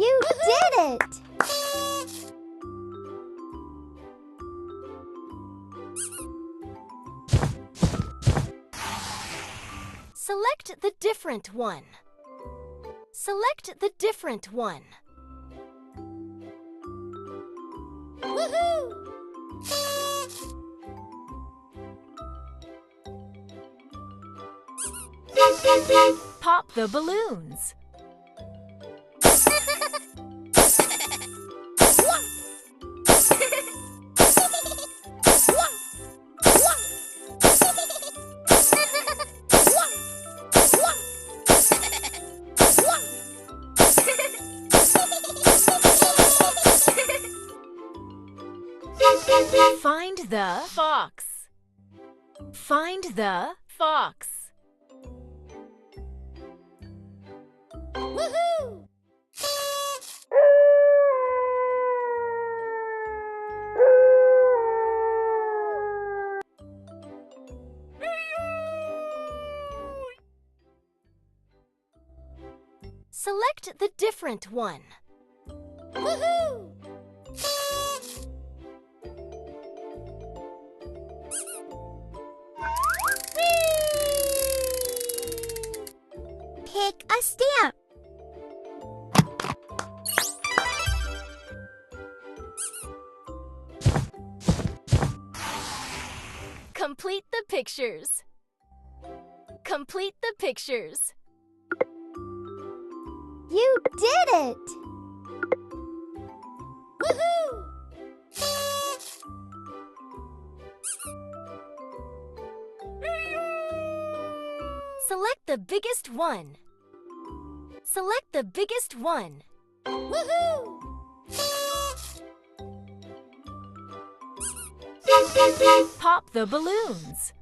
You did it! Select the different one. Select the different one. Woohoo! Pop the balloons. Find the fox. Find the fox. Woohoo! Select the different one. Woohoo! Pick a stamp. Complete the pictures. Complete the pictures. You did it! Woohoo! Select the biggest one. Select the biggest one. Woohoo! Pop the balloons.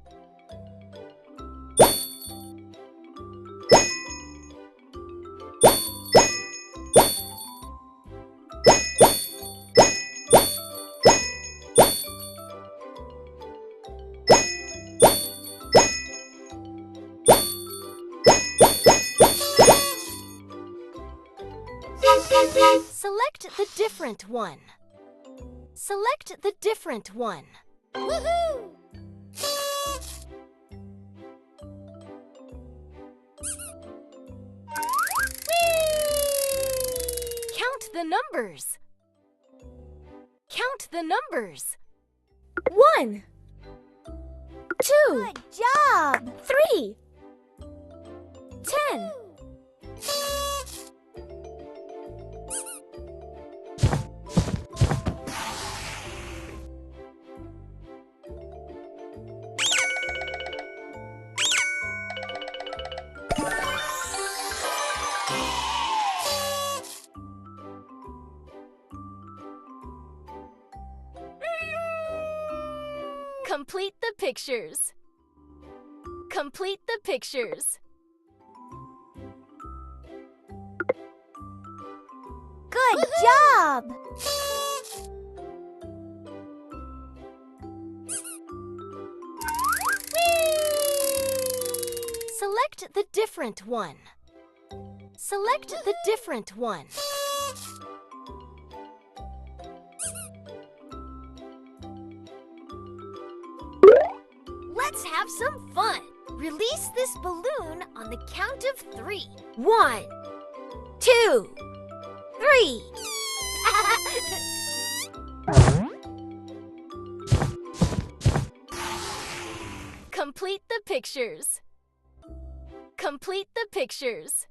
Select the different one. Select the different one. Woohoo! Count the numbers. Count the numbers. 1, 2, Good job! 3, 10. Complete the pictures. Complete the pictures. Good job! Select the different one. Select the different one. Let's have some fun. Release this balloon on the count of 3. 1, 2, 3. Complete the pictures. Complete the pictures.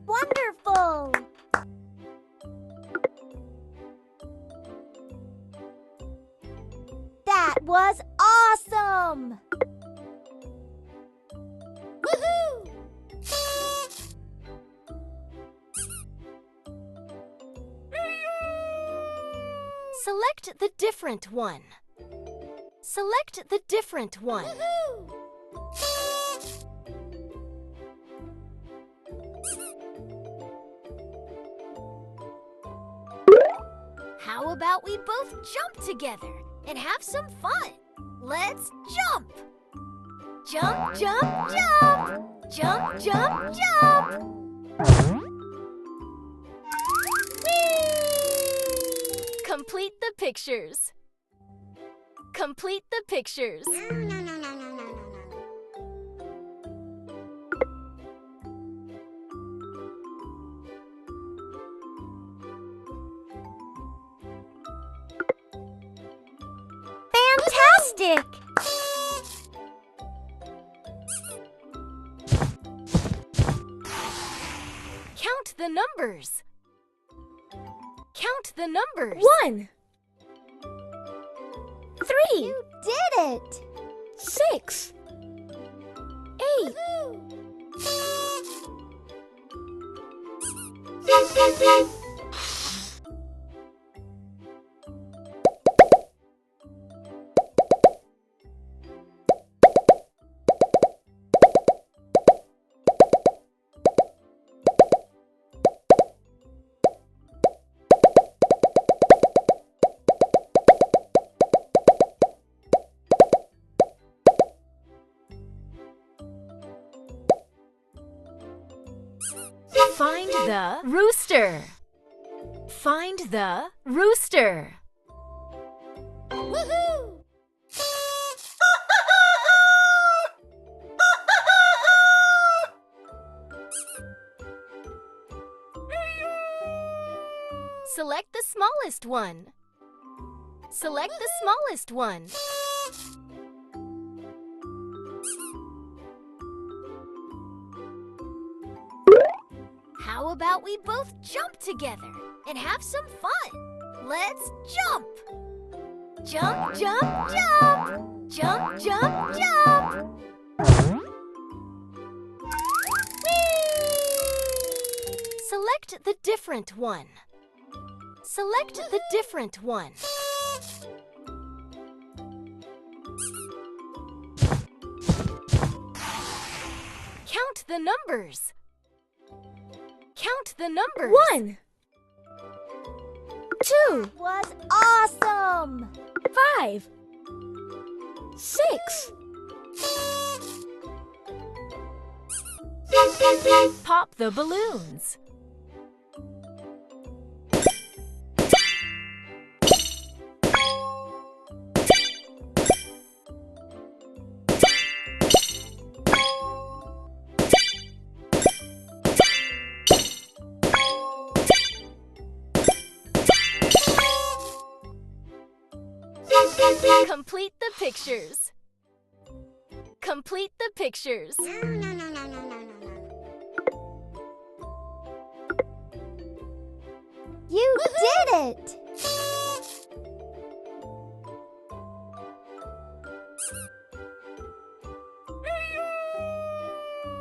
Wonderful! That was awesome! Woohoo! Select the different one. Select the different one. Woohoo! How about we both jump together and have some fun? Let's jump! Jump, jump, jump! Jump, jump, jump! Complete the pictures. Complete the pictures. Fantastic! Count the numbers. Count the numbers. 1, 3. You did it! 6, 8. Find the rooster. Find the rooster. Woohoo! Select the smallest one. Select the smallest one. How about we both jump together and have some fun? Let's jump! Jump, jump, jump! Jump, jump, jump! Select the different one. Select the different one. Count the numbers. Count the numbers. 1, 2. Was awesome! 5, 6. Pop the balloons. Complete the pictures. Complete the pictures. You did it!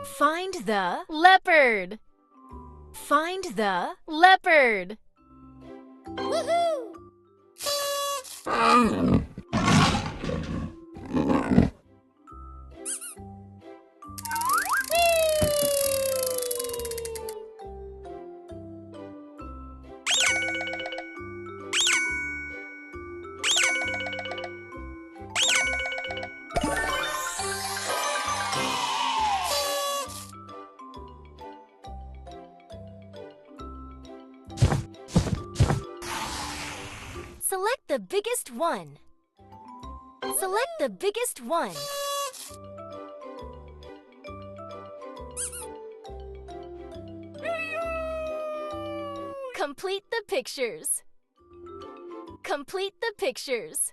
Find the leopard. Find the leopard. Woohoo! Select the biggest one. Select the biggest one. Complete the pictures. Complete the pictures.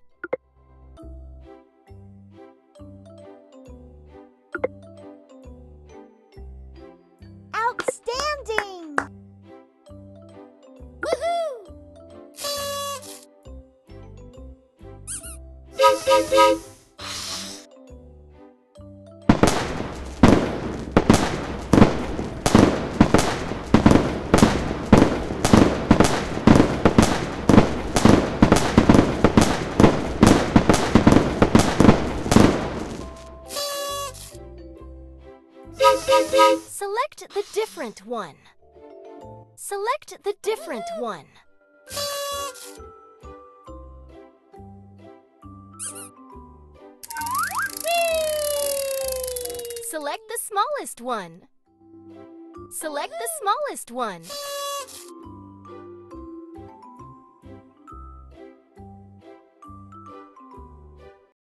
Outstanding! Woohoo! Select the different one. Select the different one. Select the smallest one. Select the smallest one.